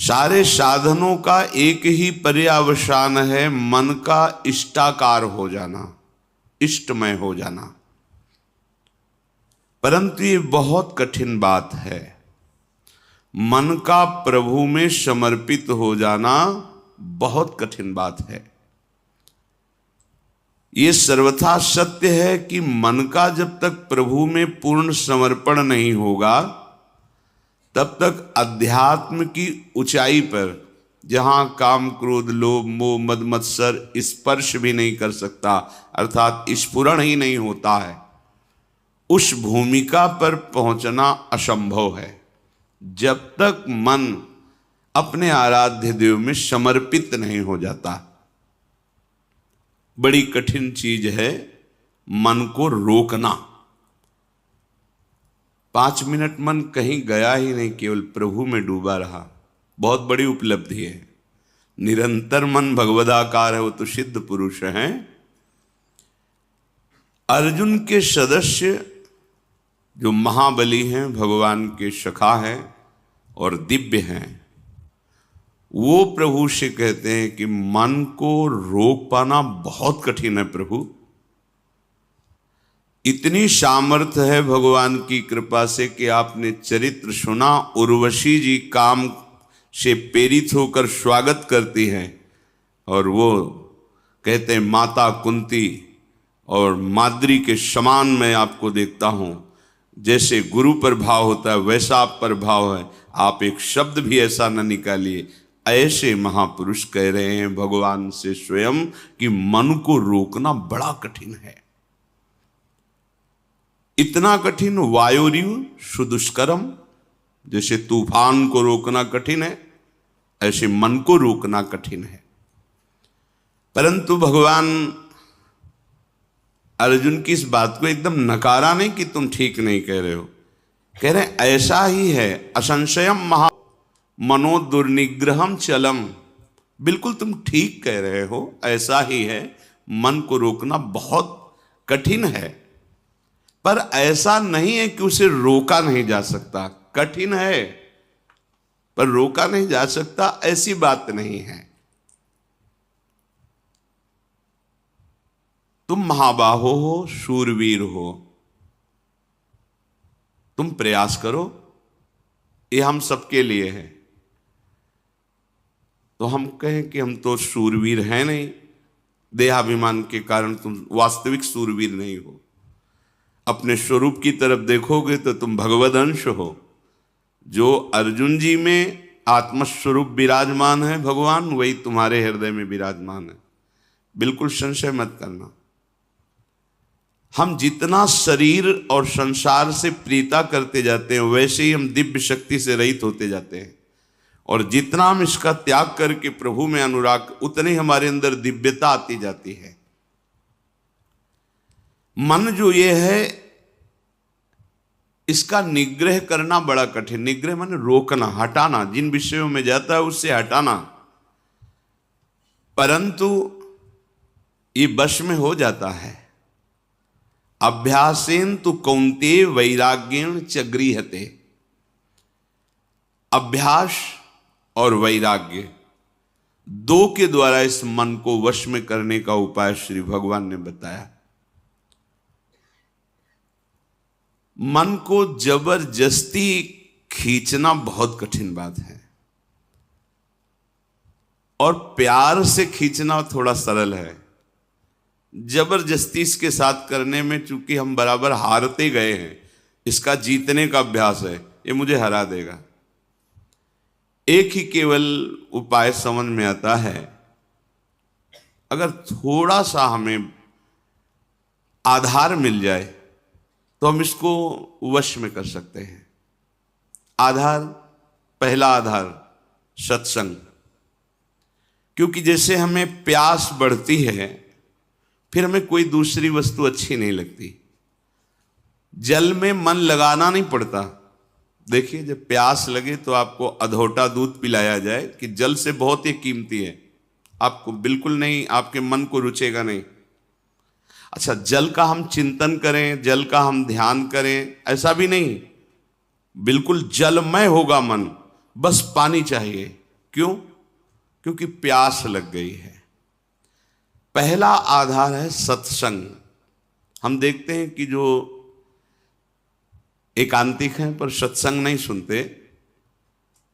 सारे साधनों का एक ही पर्यावसान है, मन का इष्टाकार हो जाना, इष्टमय हो जाना। परंतु ये बहुत कठिन बात है, मन का प्रभु में समर्पित हो जाना बहुत कठिन बात है। ये सर्वथा सत्य है कि मन का जब तक प्रभु में पूर्ण समर्पण नहीं होगा तब तक अध्यात्म की ऊंचाई पर, जहां काम क्रोध लोभ मोह मद मत्सर स्पर्श भी नहीं कर सकता, अर्थात स्फुरण ही नहीं होता है, उस भूमिका पर पहुंचना असंभव है जब तक मन अपने आराध्य देव में समर्पित नहीं हो जाता। बड़ी कठिन चीज है मन को रोकना। 5 मिनट मन कहीं गया ही नहीं, केवल प्रभु में डूबा रहा, बहुत बड़ी उपलब्धि है। निरंतर मन भगवदाकार है, वो तो सिद्ध पुरुष हैं। अर्जुन के सदस्य जो महाबली हैं, भगवान के सखा हैं और दिव्य हैं, वो प्रभु से कहते हैं कि मन को रोक पाना बहुत कठिन है प्रभु। इतनी सामर्थ्य है भगवान की कृपा से कि आपने चरित्र सुना, उर्वशी जी काम से प्रेरित होकर स्वागत करती हैं और वो कहते हैं माता कुंती और माद्री के समान मैं आपको देखता हूं, जैसे गुरु पर भाव होता है वैसा आप पर भाव है, आप एक शब्द भी ऐसा न निकालिए। ऐसे महापुरुष कह रहे हैं भगवान से स्वयं कि मन को रोकना बड़ा कठिन है। इतना कठिन वायुरिव सुदुष्करम, जैसे तूफान को रोकना कठिन है, ऐसे मन को रोकना कठिन है। परंतु भगवान अर्जुन की इस बात को एकदम नकारा नहीं कि तुम ठीक नहीं कह रहे हो, कह रहे ऐसा ही है। असंशयम महा मनो दुर्निग्रहम चलम, बिल्कुल तुम ठीक कह रहे हो, ऐसा ही है, मन को रोकना बहुत कठिन है। पर ऐसा नहीं है कि उसे रोका नहीं जा सकता, कठिन है पर रोका नहीं जा सकता, ऐसी बात नहीं है। तुम महाबाहो हो, शूरवीर हो, तुम प्रयास करो, ये हम सबके लिए है। तो हम कहें कि हम तो शूरवीर हैं नहीं, देहाभिमान के कारण तुम वास्तविक शूरवीर नहीं हो। अपने स्वरूप की तरफ देखोगे तो तुम भगवद अंश हो। जो अर्जुन जी में आत्मस्वरूप विराजमान है भगवान, वही तुम्हारे हृदय में विराजमान है, बिल्कुल संशय मत करना। हम जितना शरीर और संसार से प्रीता करते जाते हैं वैसे ही हम दिव्य शक्ति से रहित होते जाते हैं, और जितना हम इसका त्याग करके प्रभु में अनुराग, उतनी हमारे अंदर दिव्यता आती जाती है। मन जो ये है इसका निग्रह करना बड़ा कठिन। निग्रह माने रोकना, हटाना, जिन विषयों में जाता है उससे हटाना। परंतु ये वश में हो जाता है। अभ्यासेन तु कौन्तेय वैराग्येण च गृह्यते। अभ्यास और वैराग्य दो के द्वारा इस मन को वश में करने का उपाय श्री भगवान ने बताया। मन को जबरदस्ती खींचना बहुत कठिन बात है, और प्यार से खींचना थोड़ा सरल है। जबरदस्ती इसके साथ करने में चूंकि हम बराबर हारते गए हैं, इसका जीतने का अभ्यास है, ये मुझे हरा देगा। एक ही केवल उपाय समझ में आता है, अगर थोड़ा सा हमें आधार मिल जाए तो हम इसको वश में कर सकते हैं। आधार, पहला आधार सत्संग। क्योंकि जैसे हमें प्यास बढ़ती है फिर हमें कोई दूसरी वस्तु अच्छी नहीं लगती। जल में मन लगाना नहीं पड़ता। देखिए, जब प्यास लगे तो आपको अधोटा दूध पिलाया जाए कि जल से बहुत ही कीमती है, आपको बिल्कुल नहीं, आपके मन को रुचेगा नहीं। अच्छा, जल का हम चिंतन करें, जल का हम ध्यान करें, ऐसा भी नहीं, बिल्कुल जलमय होगा मन, बस पानी चाहिए, क्यों? क्योंकि प्यास लग गई है। पहला आधार है सत्संग। हम देखते हैं कि जो एकांतिक हैं पर सत्संग नहीं सुनते,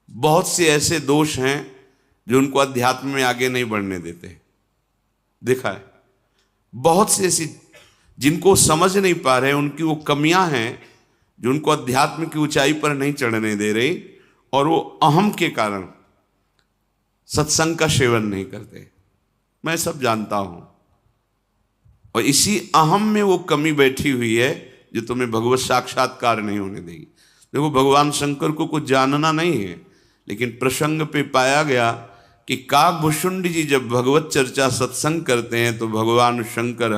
बहुत से ऐसे दोष हैं जो उनको अध्यात्म में आगे नहीं बढ़ने देते। देखा है, बहुत से ऐसी जिनको समझ नहीं पा रहे, उनकी वो कमियां हैं जो उनको अध्यात्म की ऊंचाई पर नहीं चढ़ने दे रही, और वो अहम के कारण सत्संग का सेवन नहीं करते। मैं सब जानता हूं, और इसी अहम में वो कमी बैठी हुई है जो तुम्हें भगवत साक्षात्कार नहीं होने देगी। देखो, भगवान शंकर को कुछ जानना नहीं है, लेकिन प्रसंग पे पाया गया कि काकभूषुंड जी जब भगवत चर्चा सत्संग करते हैं तो भगवान शंकर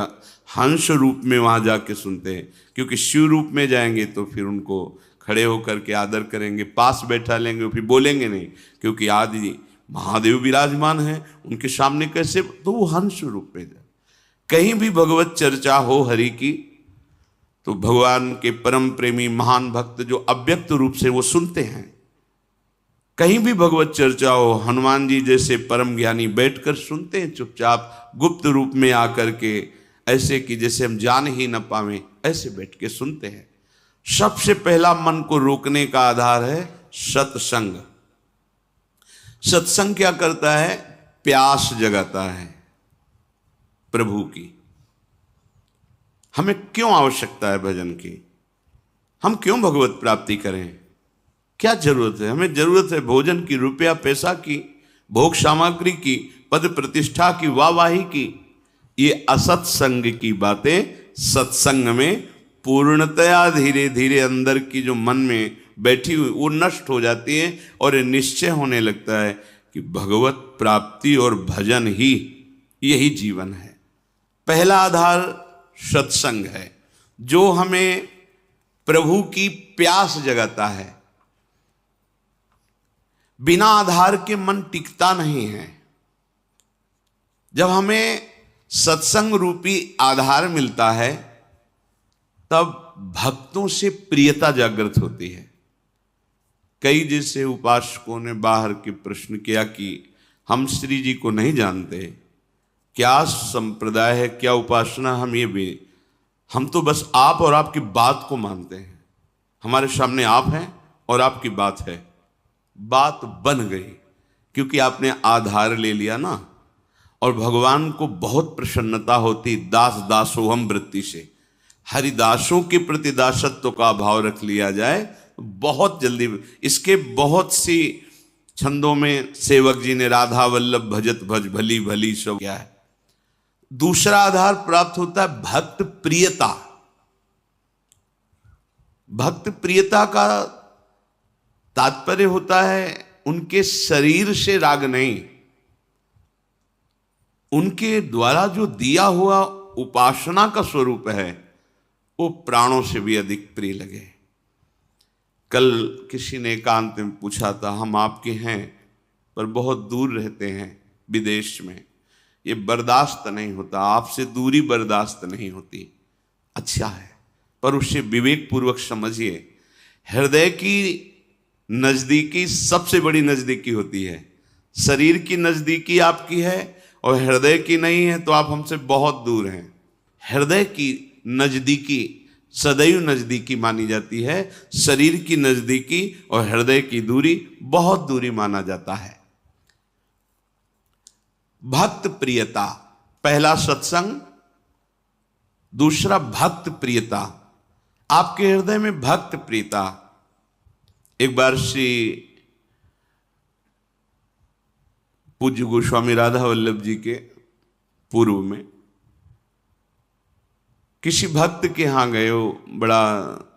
हंस रूप में वहां जाके सुनते हैं, क्योंकि शिव रूप में जाएंगे तो फिर उनको खड़े होकर के आदर करेंगे, पास बैठा लेंगे, फिर बोलेंगे नहीं, क्योंकि आदि महादेव विराजमान है उनके सामने कैसे, तो वो हंस रूप में जाए। कहीं भी भगवत चर्चा हो हरि की तो भगवान के परम प्रेमी महान भक्त जो अव्यक्त रूप से वो सुनते हैं। कहीं भी भगवत चर्चा हो, हनुमान जी जैसे परम ज्ञानी बैठकर सुनते हैं चुपचाप गुप्त रूप में आकर के, ऐसे कि जैसे हम जान ही न पावे, ऐसे बैठ के सुनते हैं। सबसे पहला मन को रोकने का आधार है सत्संग। सत्संग क्या करता है? प्यास जगाता है प्रभु की। हमें क्यों आवश्यकता है भजन की? हम क्यों भगवत प्राप्ति करें? क्या जरूरत है? हमें जरूरत है भोजन की, रुपया पैसा की, भोग सामग्री की, पद प्रतिष्ठा की, वाहवाही की। ये असत्संग की बातें सत्संग में पूर्णतया धीरे धीरे अंदर की जो मन में बैठी हुई वो नष्ट हो जाती है, और निश्चय होने लगता है कि भगवत प्राप्ति और भजन ही यही जीवन है। पहला आधार सत्संग है जो हमें प्रभु की प्यास जगाता है। बिना आधार के मन टिकता नहीं है। जब हमें सत्संग रूपी आधार मिलता है तब भक्तों से प्रियता जागृत होती है। कई जैसे उपासकों ने बाहर के प्रश्न किया कि हम श्री जी को नहीं जानते, क्या संप्रदाय है, क्या उपासना, हम तो बस आप और आपकी बात को मानते हैं। हमारे सामने आप हैं और आपकी बात है। बात बन गई क्योंकि आपने आधार ले लिया ना। और भगवान को बहुत प्रसन्नता होती दास दासोहम वृत्ति से। हरिदासों के प्रति दासत्व का भाव रख लिया जाए तो बहुत जल्दी। इसके बहुत सी छंदों में सेवक जी ने राधा वल्लभ भजत भज भली भली सब क्या है। दूसरा आधार प्राप्त होता है भक्त प्रियता। भक्त प्रियता का तात्पर्य होता है उनके शरीर से राग नहीं, उनके द्वारा जो दिया हुआ उपासना का स्वरूप है वो प्राणों से भी अधिक प्रिय लगे। कल किसी ने एकांत में पूछा था, हम आपके हैं पर बहुत दूर रहते हैं विदेश में, ये बर्दाश्त नहीं होता, आपसे दूरी बर्दाश्त नहीं होती। अच्छा है, पर उसे विवेक पूर्वक समझिए। हृदय की नजदीकी सबसे बड़ी नजदीकी होती है। शरीर की नजदीकी आपकी है और हृदय की नहीं है तो आप हमसे बहुत दूर हैं। हृदय की नजदीकी सदैव नजदीकी मानी जाती है, शरीर की नजदीकी और हृदय की दूरी बहुत दूरी माना जाता है। भक्त प्रियता, पहला सत्संग, दूसरा भक्त प्रियता। आपके हृदय में भक्त प्रियता। एक बार श्री पूज्य गोस्वामी राधा वल्लभ जी के पूर्व में किसी भक्त के यहाँ गए, वो बड़ा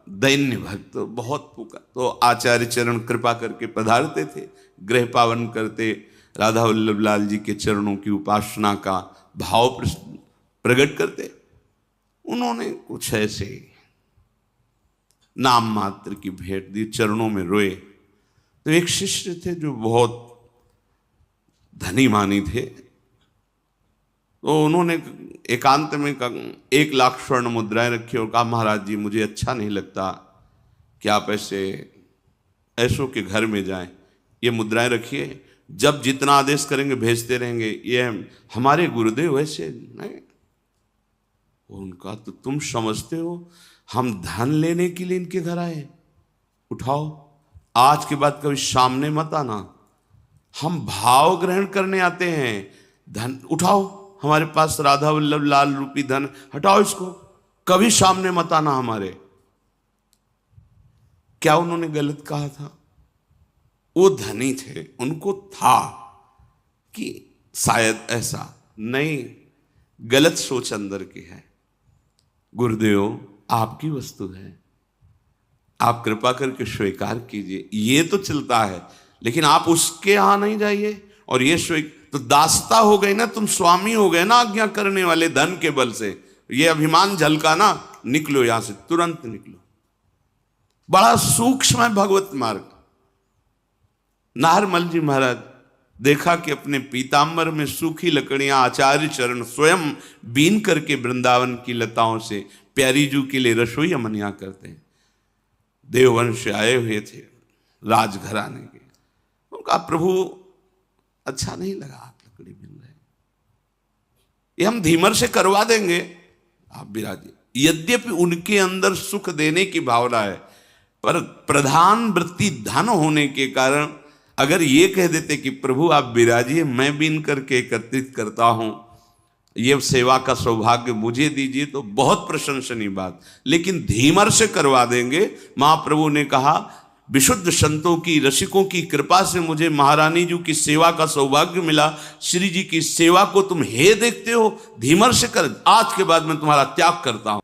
दैन्य भक्त, बहुत पुकार, तो आचार्य चरण कृपा करके पधारते थे, गृह पावन करते, राधा वल्लभ लाल जी के चरणों की उपासना का भाव प्रकट करते। उन्होंने कुछ ऐसे नाम मात्र की भेंट दी, चरणों में रोए। तो एक शिष्य थे जो बहुत धनी मानी थे, तो उन्होंने एकांत में 1 लाख स्वर्ण मुद्राएं रखी और कहा, महाराज जी मुझे अच्छा नहीं लगता कि आप ऐसों के घर में जाएं, ये मुद्राएं रखिए जब जितना आदेश करेंगे भेजते रहेंगे। ये हमारे गुरुदेव वैसे नहीं, उनका तो तुम समझते हो हम धन लेने के लिए इनके घर आए। उठाओ, आज के बाद कभी सामने मत आना, हम भाव ग्रहण करने आते हैं। धन उठाओ, हमारे पास राधा वल्लभ लाल रूपी धन, हटाओ इसको, कभी सामने मत आना हमारे। क्या उन्होंने गलत कहा था? वो धनी थे, उनको था कि शायद ऐसा नहीं, गलत सोच अंदर की है। गुरुदेव आपकी वस्तु है, आप कृपा करके स्वीकार कीजिए। ये तो चलता है, लेकिन आप उसके यहां नहीं जाइए। और ये तो दासता हो गई ना, तुम स्वामी हो गए ना आज्ञा करने वाले धन के बल से। ये अभिमान झलका ना, निकलो यहां से, तुरंत निकलो। बड़ा सूक्ष्म है भगवत मार्ग। नारमल जी महाराज देखा कि अपने पीताम्बर में सूखी लकड़ियां आचार्य चरण स्वयं बीन करके वृंदावन की लताओं से प्यारी जू के लिए रसोई अमनिया करते हैं। देववंश आए हुए थे राजघराने के। उनका प्रभु अच्छा नहीं लगा, आप लकड़ी बिन रहे, ये हम धीमर से करवा देंगे, आप विराजिए। यद्यपि उनके अंदर सुख देने की भावना है, पर प्रधान वृत्ति धन होने के कारण अगर ये कह देते कि प्रभु आप विराजिए, मैं बीन करके एकत्रित करता हूं, ये सेवा का सौभाग्य मुझे दीजिए, तो बहुत प्रशंसनीय बात। लेकिन धीमर से करवा देंगे। महाप्रभु ने कहा विशुद्ध संतों की, रसिकों की कृपा से मुझे महारानी जी की सेवा का सौभाग्य मिला। श्री जी की सेवा को तुम हे देखते हो, धीमर से कर, आज के बाद मैं तुम्हारा त्याग करता हूं।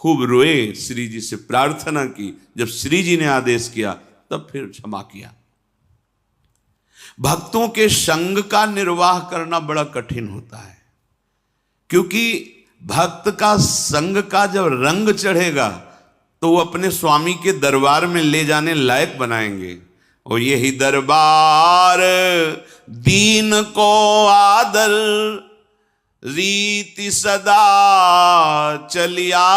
खूब रोए, श्री जी से प्रार्थना की। जब श्री जी ने आदेश किया तब फिर क्षमा किया। भक्तों के संग का निर्वाह करना बड़ा कठिन होता है, क्योंकि भक्त का संग का जब रंग चढ़ेगा तो वो अपने स्वामी के दरबार में ले जाने लायक बनाएंगे। और यही दरबार दीन को आदर रीति सदा चली आई।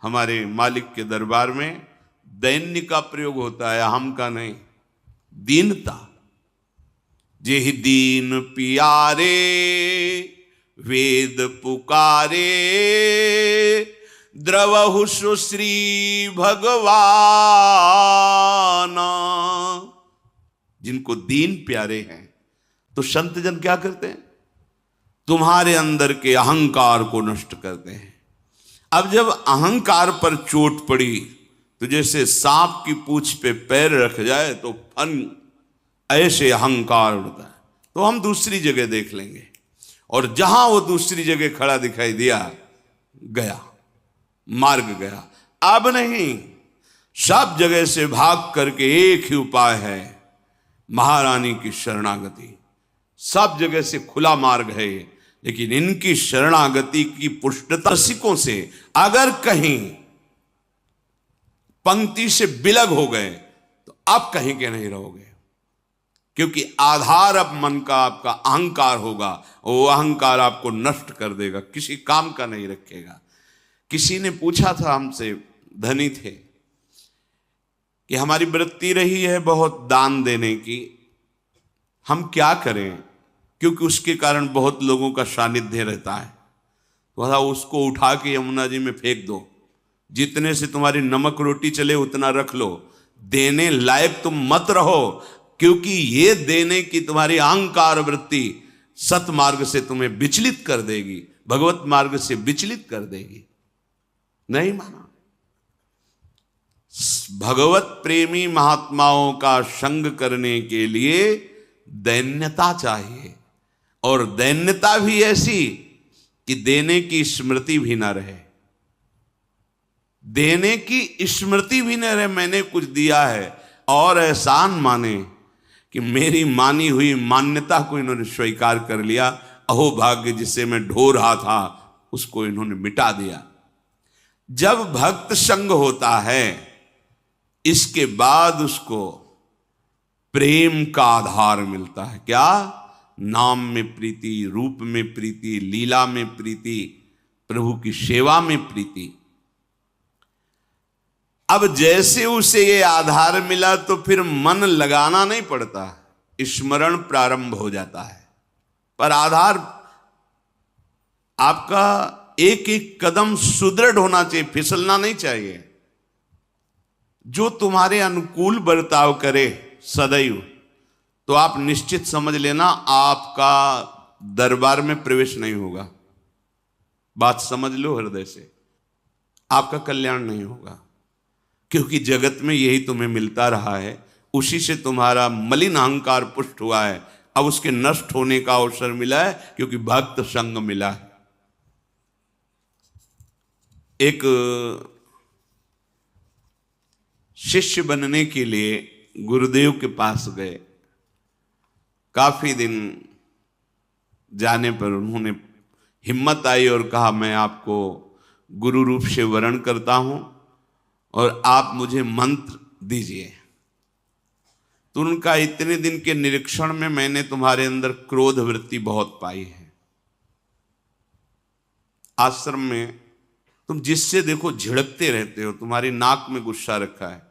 हमारे मालिक के दरबार में दैन्य का प्रयोग होता है, अहम का नहीं। दीनता, जेहि दीन पियारे वेद पुकारे द्रवहु सुश्री भगवान। जिनको दीन प्यारे हैं तो संत जन क्या करते हैं? तुम्हारे अंदर के अहंकार को नष्ट करते हैं। अब जब अहंकार पर चोट पड़ी तो जैसे सांप की पूंछ पे पैर रख जाए तो फन ऐसे अहंकार उड़ता है, तो हम दूसरी जगह देख लेंगे। और जहां वो दूसरी जगह खड़ा दिखाई दिया, गया मार्ग गया। अब नहीं, सब जगह से भाग करके एक ही उपाय है, महारानी की शरणागति। सब जगह से खुला मार्ग है, लेकिन इनकी शरणागति की पुष्टता रसिकों से अगर कहीं पंक्ति से बिलग हो गए तो आप कहीं के नहीं रहोगे, क्योंकि आधार अब मन का आपका अहंकार होगा। वो अहंकार आपको नष्ट कर देगा, किसी काम का नहीं रखेगा। किसी ने पूछा था हमसे, धनी थे, कि हमारी वृत्ति रही है बहुत दान देने की, हम क्या करें, क्योंकि उसके कारण बहुत लोगों का सानिध्य रहता है। तो उसको उठा के यमुना जी में फेंक दो, जितने से तुम्हारी नमक रोटी चले उतना रख लो, देने लायक तुम मत रहो, क्योंकि ये देने की तुम्हारी अहंकार वृत्ति सतमार्ग से तुम्हें विचलित कर देगी, भगवत मार्ग से विचलित कर देगी। नहीं माना। भगवत प्रेमी महात्माओं का संग करने के लिए दैन्यता चाहिए, और दैन्यता भी ऐसी कि देने की स्मृति भी ना रहे। देने की स्मृति भी न रहे, मैंने कुछ दिया है, और एहसान माने कि मेरी मानी हुई मान्यता को इन्होंने स्वीकार कर लिया। अहो भाग्य, जिसे मैं ढो रहा था उसको इन्होंने मिटा दिया। जब भक्त संग होता है, इसके बाद उसको प्रेम का आधार मिलता है। क्या? नाम में प्रीति, रूप में प्रीति, लीला में प्रीति, प्रभु की सेवा में प्रीति। अब जैसे उसे ये आधार मिला तो फिर मन लगाना नहीं पड़ता, स्मरण प्रारंभ हो जाता है। पर आधार आपका एक एक कदम सुदृढ़ होना चाहिए, फिसलना नहीं चाहिए। जो तुम्हारे अनुकूल बर्ताव करे सदैव, तो आप निश्चित समझ लेना आपका दरबार में प्रवेश नहीं होगा। बात समझ लो हृदय से, आपका कल्याण नहीं होगा। क्योंकि जगत में यही तुम्हें मिलता रहा है, उसी से तुम्हारा मलिन अहंकार पुष्ट हुआ है। अब उसके नष्ट होने का अवसर मिला है, क्योंकि भक्त संग मिला है। एक शिष्य बनने के लिए गुरुदेव के पास गए। काफी दिन जाने पर उन्होंने हिम्मत आई और कहा, मैं आपको गुरु रूप से वरण करता हूं और आप मुझे मंत्र दीजिए। तो उनका इतने दिन के निरीक्षण में मैंने तुम्हारे अंदर क्रोध वृत्ति बहुत पाई है। आश्रम में तुम जिससे देखो झिड़कते रहते हो, तुम्हारी नाक में गुस्सा रखा है।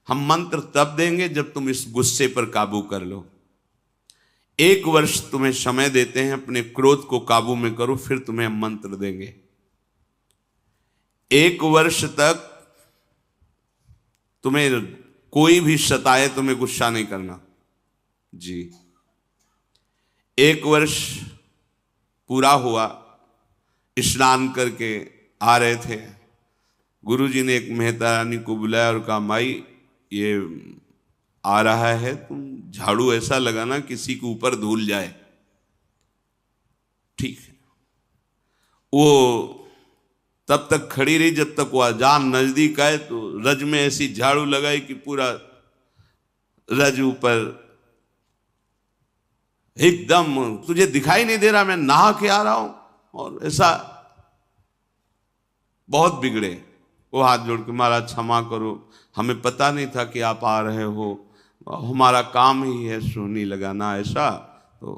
हम मंत्र तब देंगे जब तुम इस गुस्से पर काबू कर लो। 1 वर्ष तुम्हें समय देते हैं, अपने क्रोध को काबू में करो, फिर तुम्हें हम मंत्र देंगे। 1 वर्ष तक तुम्हें कोई भी सताए, तुम्हें गुस्सा नहीं करना जी। 1 वर्ष पूरा हुआ, स्नान करके आ रहे थे। गुरुजी ने एक मेहता रानी को बुलाया और कहा, माई ये आ रहा है, तुम झाड़ू ऐसा लगाना किसी के ऊपर धूल जाए। ठीक है। वो तब तक खड़ी रही जब तक वो अजान नजदीक आए, तो रज में ऐसी झाड़ू लगाई कि पूरा रज ऊपर एकदम, तुझे दिखाई नहीं दे रहा मैं नहा के आ रहा हूं। और ऐसा बहुत बिगड़े। वो हाथ जोड़ के, महाराज क्षमा करो, हमें पता नहीं था कि आप आ रहे हो, हमारा काम ही है सोनी लगाना। ऐसा तो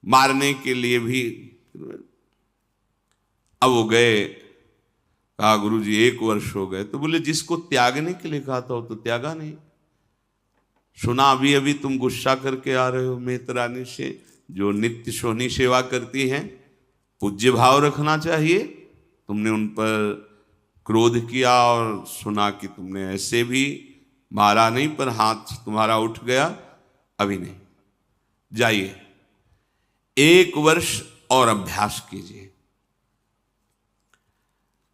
मारने के लिए भी। अब वो गए, कहा गुरुजी 1 वर्ष हो गए। तो बोले, जिसको त्यागने के लिए कहा था वो तो त्यागा नहीं। सुना अभी अभी तुम गुस्सा करके आ रहे हो मेहतरानी से, जो नित्य सोनी सेवा करती हैं। पूज्य भाव रखना चाहिए। तुमने उन पर क्रोध किया और सुना कि तुमने ऐसे भी मारा नहीं, पर हाथ तुम्हारा उठ गया। अभी नहीं, जाइए 1 वर्ष और अभ्यास कीजिए।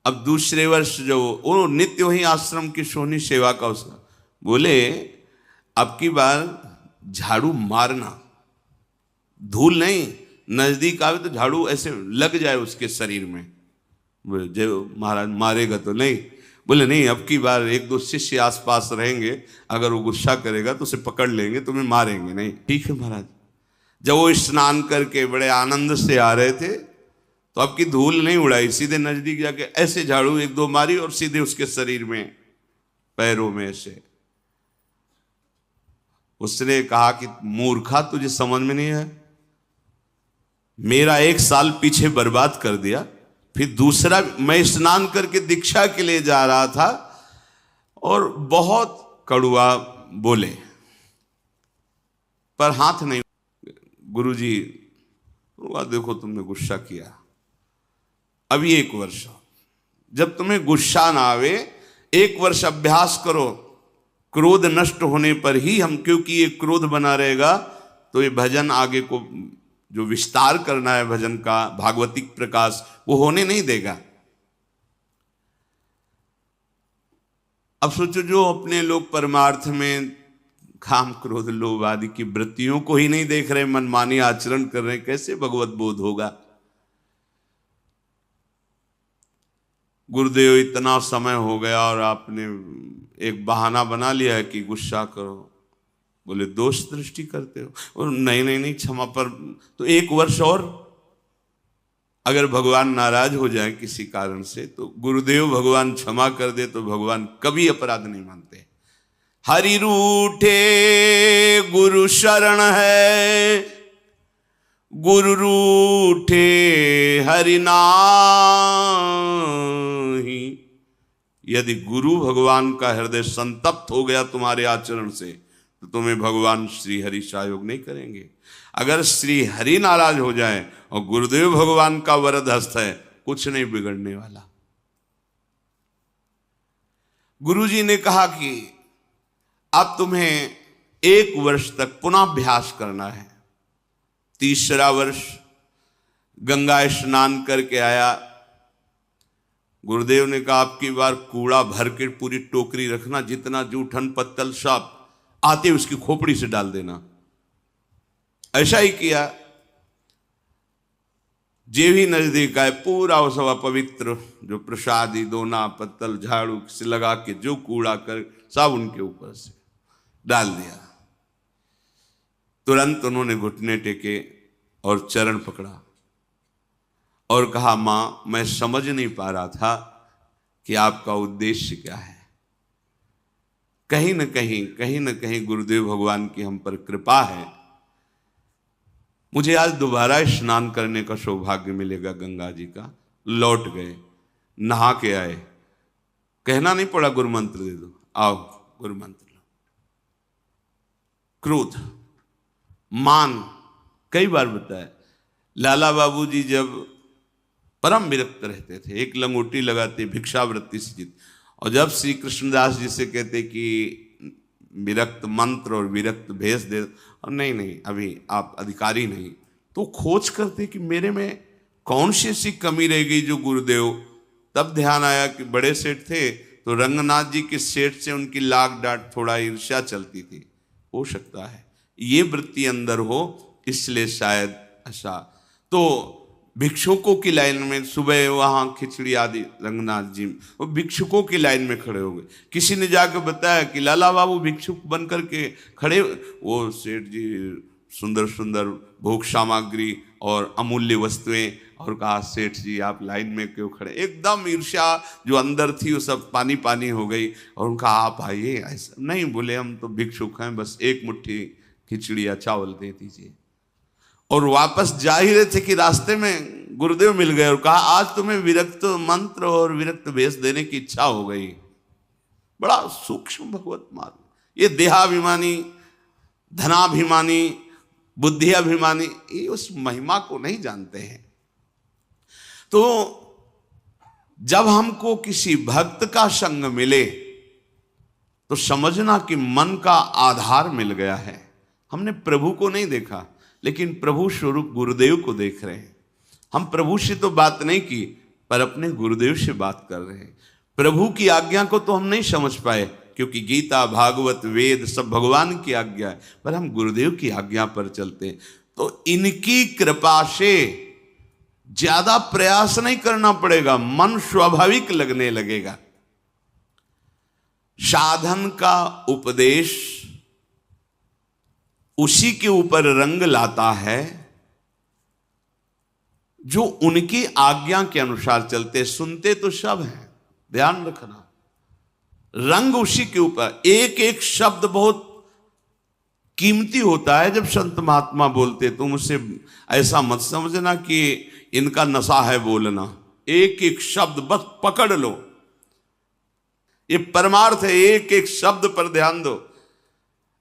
अब दूसरे वर्ष जो वो नित्य वही आश्रम की सोनी सेवा का उसका बोले, अब की बार झाड़ू मारना, धूल नहीं, नजदीक आवे तो झाड़ू ऐसे लग जाए उसके शरीर में। बोले, जो महाराज मारेगा तो नहीं। बोले नहीं, अब की बार 1-2 शिष्य आसपास रहेंगे, अगर वो गुस्सा करेगा तो उसे पकड़ लेंगे, तुम्हें मारेंगे नहीं। ठीक है महाराज। जब वो स्नान करके बड़े आनंद से आ रहे थे, तो अब की धूल नहीं उड़ाई, सीधे नजदीक जाके ऐसे झाड़ू 1-2 मारी और सीधे उसके शरीर में, पैरों में ऐसे। उसने कहा कि मूर्खा, तुझे समझ में नहीं है, मेरा 1 साल पीछे बर्बाद कर दिया। फिर दूसरा, मैं स्नान करके दीक्षा के लिए जा रहा था और बहुत कड़ुआ बोले, पर हाथ नहीं। गुरुजी, देखो तुमने गुस्सा किया, अभी 1 वर्ष, जब तुम्हें गुस्सा ना आवे 1 वर्ष अभ्यास करो। क्रोध नष्ट होने पर ही हम, क्योंकि ये क्रोध बना रहेगा तो ये भजन आगे को जो विस्तार करना है भजन का, भागवतिक प्रकाश, वो होने नहीं देगा। अब सोचो, जो अपने लोग परमार्थ में काम क्रोध लोभ आदि की वृत्तियों को ही नहीं देख रहे, मनमानी आचरण कर रहे, कैसे भगवत बोध होगा। गुरुदेव, इतना समय हो गया और आपने एक बहाना बना लिया है कि गुस्सा करो। बोले, दोष दृष्टि करते हो। और नहीं नहीं नहीं, क्षमा, पर तो 1 वर्ष और अगर भगवान नाराज हो जाए किसी कारण से, तो गुरुदेव भगवान क्षमा कर दे तो भगवान कभी अपराध नहीं मानते। हरि रूठे गुरु शरण है, गुरु रूठे हरि नाही, यदि गुरु भगवान का हृदय संतप्त हो गया तुम्हारे आचरण से तो तुम्हें भगवान श्री हरि सहयोग नहीं करेंगे। अगर श्री हरि नाराज हो जाए और गुरुदेव भगवान का वरद हस्त है, कुछ नहीं बिगड़ने वाला। गुरुजी ने कहा कि अब तुम्हें 1 वर्ष तक पुनः अभ्यास करना है। 3रा वर्ष गंगा स्नान करके आया। गुरुदेव ने कहा आपकी बार कूड़ा भर के पूरी टोकरी रखना, जितना जूठन पत्तल सब आते उसकी खोपड़ी से डाल देना। ऐसा ही किया। जे भी नजदीक आए पूरा वो सब पवित्र जो प्रसादी दोना पत्तल झाड़ू से लगा के जो कूड़ा कर सब उनके ऊपर से डाल दिया। तुरंत उन्होंने घुटने टेके और चरण पकड़ा और कहा मां, मैं समझ नहीं पा रहा था कि आपका उद्देश्य क्या है। कहीं न कहीं गुरुदेव भगवान की हम पर कृपा है। मुझे आज दोबारा स्नान करने का सौभाग्य मिलेगा गंगा जी का। लौट गए, नहा के आए, कहना नहीं पड़ा गुरु मंत्र दे दो, आओ गुरु मंत्र लो। क्रोध, मान, कई बार बताया लाला बाबू जी जब परम विरक्त रहते थे, एक लंगोटी लगाते, भिक्षावृत्ति से जीत, और जब श्री कृष्णदास जी से कहते कि विरक्त मंत्र और विरक्त भेष दे, और नहीं अभी आप अधिकारी नहीं, तो खोज करते कि मेरे में कौन सी ऐसी कमी रह गई जो गुरुदेव। तब ध्यान आया कि बड़े सेठ थे तो रंगनाथ जी के सेठ से उनकी लाग डांट थोड़ा ईर्ष्या चलती थी, हो सकता है ये वृत्ति अंदर हो, इसलिए शायद ऐसा। तो भिक्षुकों की लाइन में सुबह वहां खिचड़ी आदि, रंगनाथ जी वो भिक्षुकों की लाइन में खड़े हो गए। किसी ने जाकर बताया कि लाला बाबू भिक्षुक बन करके खड़े, वो सेठ जी सुंदर सुंदर भोग सामग्री और अमूल्य वस्तुएं, और कहा सेठ जी आप लाइन में क्यों खड़े। एकदम ईर्ष्या जो अंदर थी वो सब पानी पानी हो गई, और उनका आप आइए। ऐसा नहीं, बोले हम तो भिक्षुक हैं, बस 1 मुट्ठी खिचड़ी या चावल दे दीजिए। और वापस जा ही रहे थे कि रास्ते में गुरुदेव मिल गए और कहा आज तुम्हें विरक्त मंत्र और विरक्त भेष देने की इच्छा हो गई। बड़ा सूक्ष्म भगवत मार्ग। ये देहाभिमानी, धनाभिमानी, बुद्धियाभिमानी ये उस महिमा को नहीं जानते हैं। तो जब हमको किसी भक्त का संग मिले तो समझना कि मन का आधार मिल गया है। हमने प्रभु को नहीं देखा, लेकिन प्रभु स्वरूप गुरुदेव को देख रहे हैं। हम प्रभु से तो बात नहीं की, पर अपने गुरुदेव से बात कर रहे हैं। प्रभु की आज्ञा को तो हम नहीं समझ पाए, क्योंकि गीता भागवत वेद सब भगवान की आज्ञा है, पर हम गुरुदेव की आज्ञा पर चलते हैं। तो इनकी कृपा से ज्यादा प्रयास नहीं करना पड़ेगा, मन स्वाभाविक लगने लगेगा। साधन का उपदेश उसी के ऊपर रंग लाता है जो उनकी आज्ञा के अनुसार चलते। सुनते तो सब हैं, ध्यान रखना, रंग उसी के ऊपर। एक एक शब्द बहुत कीमती होता है। जब संत महात्मा बोलते तुम उसे ऐसा मत समझना कि इनका नशा है बोलना। एक एक शब्द बस पकड़ लो, ये परमार्थ है। एक एक शब्द पर ध्यान दो।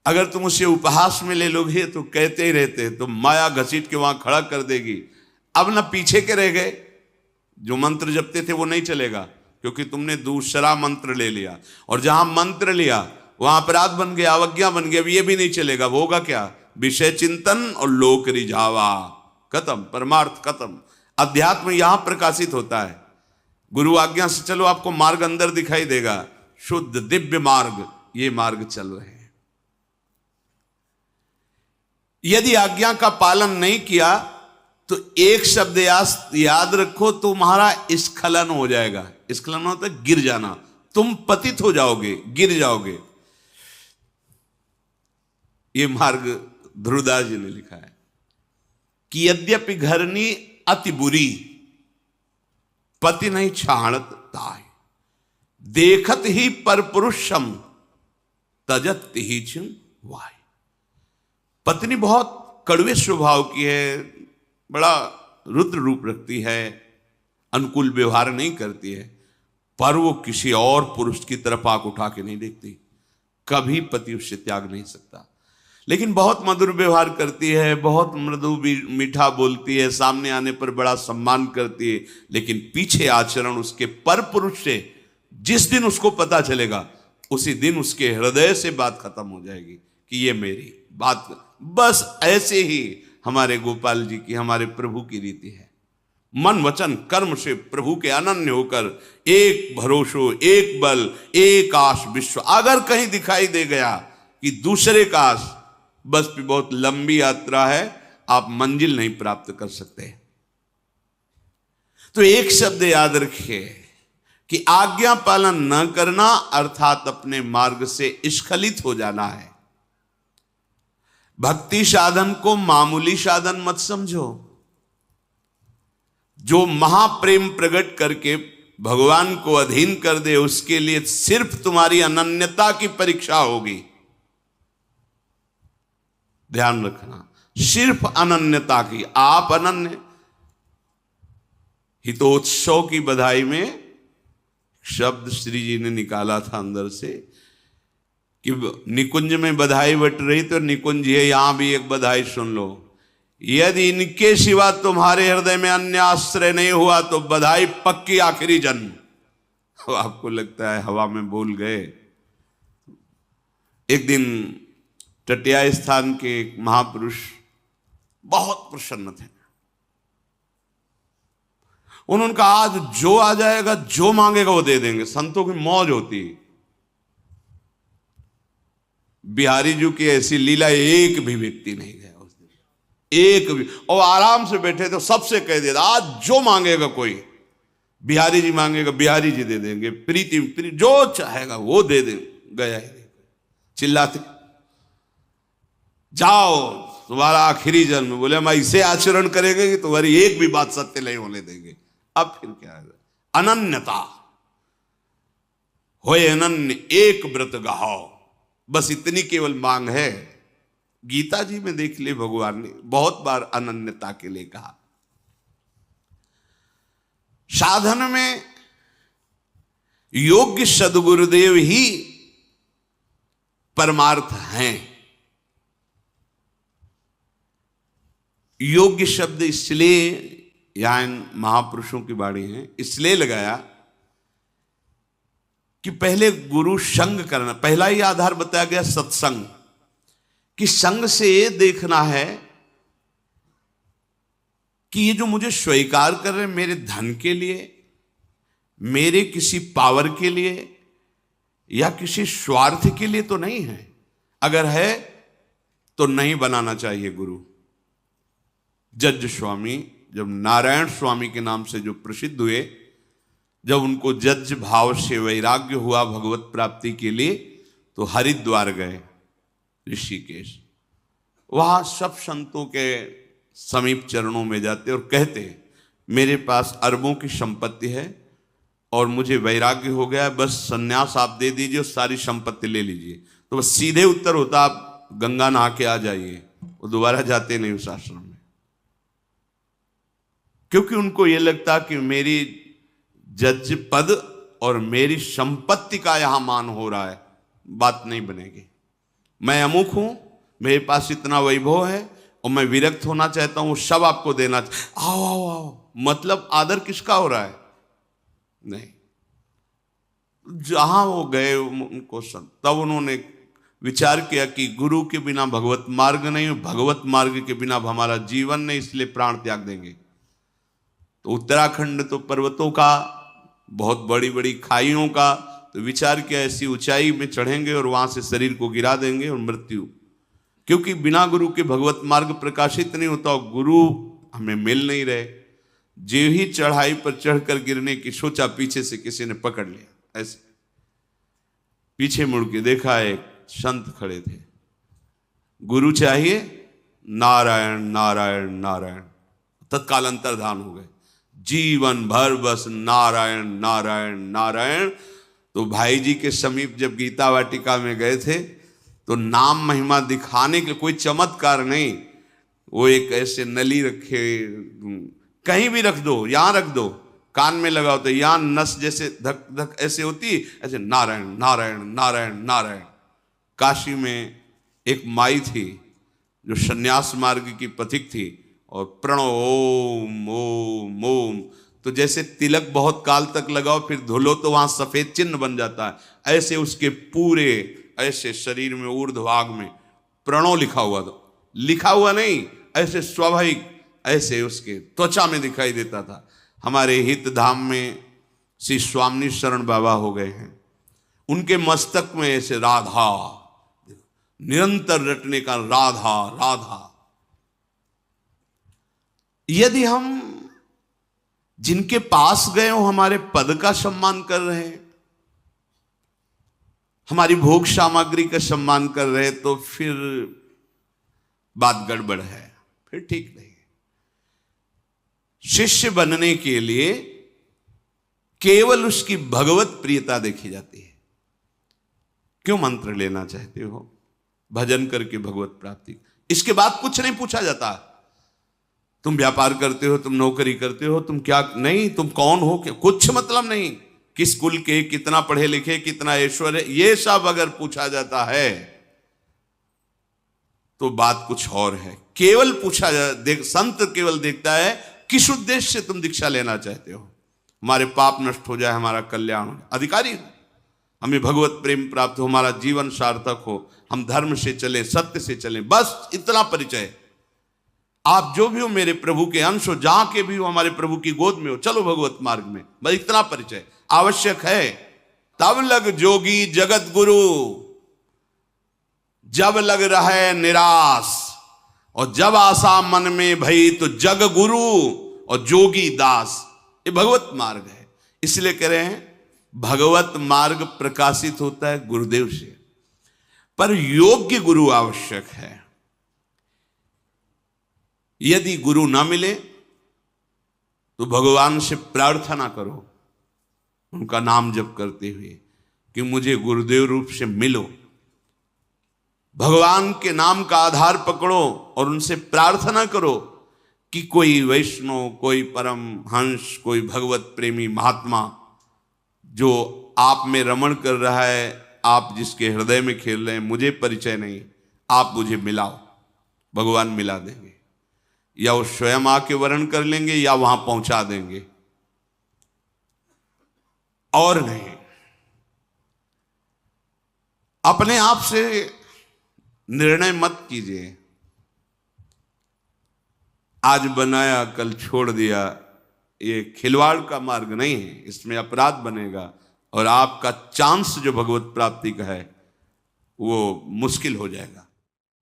अगर तुम उसे उपहास में ले लोगे तो कहते ही रहते, तो माया घसीट के वहां खड़ा कर देगी। अब ना पीछे के रह गए, जो मंत्र जपते थे वो नहीं चलेगा, क्योंकि तुमने दूसरा मंत्र ले लिया, और जहां मंत्र लिया वहां अपराध बन गया, अवज्ञा बन गया। अब ये भी नहीं चलेगा। वो होगा क्या? विषय चिंतन और लोक रिझावा, खत्म, परमार्थ खत्म। अध्यात्म यहां प्रकाशित होता है। गुरु आज्ञा से चलो, आपको मार्ग अंदर दिखाई देगा, शुद्ध दिव्य मार्ग, ये मार्ग चल रहे हैं। यदि आज्ञा का पालन नहीं किया तो एक शब्द याद रखो, तुम्हारा स्खलन हो जाएगा। स्खलन होता है गिर जाना, तुम पतित हो जाओगे, गिर जाओगे। ये मार्ग ध्रुवदास जी ने लिखा है कि यद्यपि घरनी अति बुरी, पति नहीं छाणत ताय, देखत ही पर पुरुषम तजत ही चिन वाय। पत्नी बहुत कड़वे स्वभाव की है, बड़ा रुद्र रूप रखती है, अनुकूल व्यवहार नहीं करती है, पर वो किसी और पुरुष की तरफ आंख उठा के नहीं देखती, कभी पति उससे त्याग नहीं सकता। लेकिन बहुत मधुर व्यवहार करती है, बहुत मृदु मीठा बोलती है, सामने आने पर बड़ा सम्मान करती है, लेकिन पीछे आचरण उसके पर पुरुष से जिस दिन उसको पता चलेगा उसी दिन उसके हृदय से बात खत्म हो जाएगी कि ये मेरी बात। बस ऐसे ही हमारे गोपाल जी की, हमारे प्रभु की रीति है। मन वचन कर्म से प्रभु के अनन्य होकर एक भरोसो, एक बल, एक आश विश्व। अगर कहीं दिखाई दे गया कि दूसरे का आश, बस भी बहुत लंबी यात्रा है, आप मंजिल नहीं प्राप्त कर सकते। तो एक शब्द याद रखिए कि आज्ञा पालन न करना अर्थात अपने मार्ग से स्खलित हो जाना है। भक्ति साधन को मामूली साधन मत समझो। जो महाप्रेम प्रकट करके भगवान को अधीन कर दे, उसके लिए सिर्फ तुम्हारी अनन्यता की परीक्षा होगी। ध्यान रखना, सिर्फ अनन्यता की। आप अनन्य। हितोत्सव की बधाई में शब्द श्री जी ने निकाला था अंदर से कि निकुंज में बधाई बट रही तो निकुंज है, यहां भी एक बधाई सुन लो। यदि इनके सिवा तुम्हारे हृदय में अन्य आश्रय नहीं हुआ तो बधाई पक्की आखिरी जन्म। तो आपको लगता है हवा में बोल गए। एक दिन टटिया स्थान के एक महापुरुष बहुत प्रसन्न थे। उन्होंने कहा आज जो आ जाएगा, जो मांगेगा वो दे देंगे। संतों की मौज होती है। बिहारी जी की ऐसी लीला एक भी व्यक्ति नहीं गया उस दिन, एक भी। और आराम से बैठे तो सबसे कह दिया आज जो मांगेगा कोई, बिहारी जी मांगेगा बिहारी जी दे देंगे, प्रीति जो चाहेगा वो दे देंगे। गया ही नहीं। चिल्लाते जाओ तुम्हारा आखिरी जन्म। बोले हम ऐसे आचरण करेंगे कि तुम्हारी एक भी बात सत्य नहीं होने देंगे। अब फिर क्या है? अनन्यता होए अनन्य एक व्रत गाहो, बस इतनी केवल मांग है। गीता जी में देख ले भगवान ने बहुत बार अनन्यता के लिए कहा। साधन में योग्य सद्गुरुदेव ही परमार्थ हैं। योग्य शब्द इसलिए यहां महापुरुषों की वाणी है इसलिए लगाया कि पहले गुरु संग करना, पहला ही आधार बताया गया सत्संग, कि संग से ये देखना है कि ये जो मुझे स्वीकार कर रहे हैं मेरे धन के लिए, मेरे किसी पावर के लिए या किसी स्वार्थ के लिए तो नहीं है। अगर है तो नहीं बनाना चाहिए गुरु। जज स्वामी जब नारायण स्वामी के नाम से जो प्रसिद्ध हुए, जब उनको जज भाव से वैराग्य हुआ भगवत प्राप्ति के लिए, तो हरिद्वार गए, ऋषिकेश। वहां सब संतों के समीप चरणों में जाते और कहते मेरे पास अरबों की संपत्ति है और मुझे वैराग्य हो गया, बस सन्यास आप दे दीजिए और सारी संपत्ति ले लीजिए। तो बस सीधे उत्तर होता आप गंगा नहा के आ जाइए। वो दोबारा जाते नहीं उस आश्रम में, क्योंकि उनको यह लगता कि मेरी जज पद और मेरी संपत्ति का यहां मान हो रहा है, बात नहीं बनेगी। मैं अमुक हूं, मेरे पास इतना वैभव है और मैं विरक्त होना चाहता हूं, सब आपको देना आओ आओ आओ। मतलब आदर किसका हो रहा है? नहीं। जहां वो गए उनको तब उन्होंने विचार किया कि गुरु के बिना भगवत मार्ग नहीं, भगवत मार्ग के बिना हमारा जीवन नहीं, इसलिए प्राण त्याग देंगे। तो उत्तराखंड तो पर्वतों का, बहुत बड़ी बड़ी खाइयों का, तो विचार किया ऐसी ऊंचाई में चढ़ेंगे और वहां से शरीर को गिरा देंगे और मृत्यु। क्योंकि बिना गुरु के भगवत मार्ग प्रकाशित नहीं होता, गुरु हमें मिल नहीं रहे। जो ही चढ़ाई पर चढ़कर गिरने की सोचा, पीछे से किसी ने पकड़ लिया। ऐसे पीछे मुड़ के देखा, एक संत खड़े थे। गुरु चाहिए? नारायण नारायण नारायण। तत्काल अंतर्धान हो गए। जीवन भर बस नारायण नारायण नारायण। तो भाई जी के समीप जब गीता वाटिका में गए थे तो नाम महिमा दिखाने के कोई चमत्कार नहीं, वो एक ऐसे नली रखे, कहीं भी रख दो, यहां रख दो, कान में लगाओ तो यहाँ नस जैसे धक धक ऐसे होती, ऐसे नारायण नारायण नारायण नारायण। काशी में एक माई थी जो सन्यास मार्ग की पथिक थी, और प्रणव ओम ओम ओम, तो जैसे तिलक बहुत काल तक लगाओ फिर धुलो तो वहां सफेद चिन्ह बन जाता है, ऐसे उसके पूरे ऐसे शरीर में ऊर्ध्वभाग में प्रणव लिखा हुआ था। लिखा हुआ नहीं, ऐसे स्वाभाविक ऐसे उसके त्वचा में दिखाई देता था। हमारे हित धाम में श्री स्वामी शरण बाबा हो गए हैं, उनके मस्तक में ऐसे राधा निरंतर रटने का, राधा राधा। यदि हम जिनके पास गए हो हमारे पद का सम्मान कर रहे हैं, हमारी भोग सामग्री का सम्मान कर रहे हैं, तो फिर बात गड़बड़ है, फिर ठीक नहीं। शिष्य बनने के लिए केवल उसकी भगवत प्रियता देखी जाती है। क्यों मंत्र लेना चाहते हो? भजन करके भगवत प्राप्ति, इसके बाद कुछ नहीं पूछा जाता। तुम व्यापार करते हो, तुम नौकरी करते हो, तुम क्या नहीं, तुम कौन हो, क्या, कुछ मतलब नहीं। किस कुल के, कितना पढ़े लिखे, कितना ऐश्वर्य है, ये सब अगर पूछा जाता है तो बात कुछ और है। केवल पूछा संत केवल देखता है किस उद्देश्य से तुम दीक्षा लेना चाहते हो। हमारे पाप नष्ट हो जाए, हमारा कल्याण हो, अधिकारी हो, हमें भगवत प्रेम प्राप्त हो, हमारा जीवन सार्थक हो, हम धर्म से चलें, सत्य से चलें, बस इतना परिचय। आप जो भी हो मेरे प्रभु के अंश हो, जहां के भी हो हमारे प्रभु की गोद में हो, चलो भगवत मार्ग में, बस इतना परिचय आवश्यक है। तब लग जोगी जगत गुरु, जब लग रहे निराश, और जब आशा मन में भई तो जग गुरु और जोगी दास। ये भगवत मार्ग है। इसलिए कह रहे हैं भगवत मार्ग प्रकाशित होता है गुरुदेव से, पर योग्य गुरु आवश्यक है। यदि गुरु ना मिले तो भगवान से प्रार्थना करो, उनका नाम जप करते हुए कि मुझे गुरुदेव रूप से मिलो। भगवान के नाम का आधार पकड़ो और उनसे प्रार्थना करो कि कोई वैष्णव, कोई परम हंस, कोई भगवत प्रेमी महात्मा जो आप में रमण कर रहा है, आप जिसके हृदय में खेल रहे हैं, मुझे परिचय नहीं, आप मुझे मिलाओ। भगवान मिला देंगे, या वो स्वयं आके वर्ण कर लेंगे या वहां पहुंचा देंगे, और नहीं। अपने आप से निर्णय मत कीजिए, आज बनाया कल छोड़ दिया, ये खिलवाड़ का मार्ग नहीं है, इसमें अपराध बनेगा और आपका चांस जो भगवत प्राप्ति का है वो मुश्किल हो जाएगा।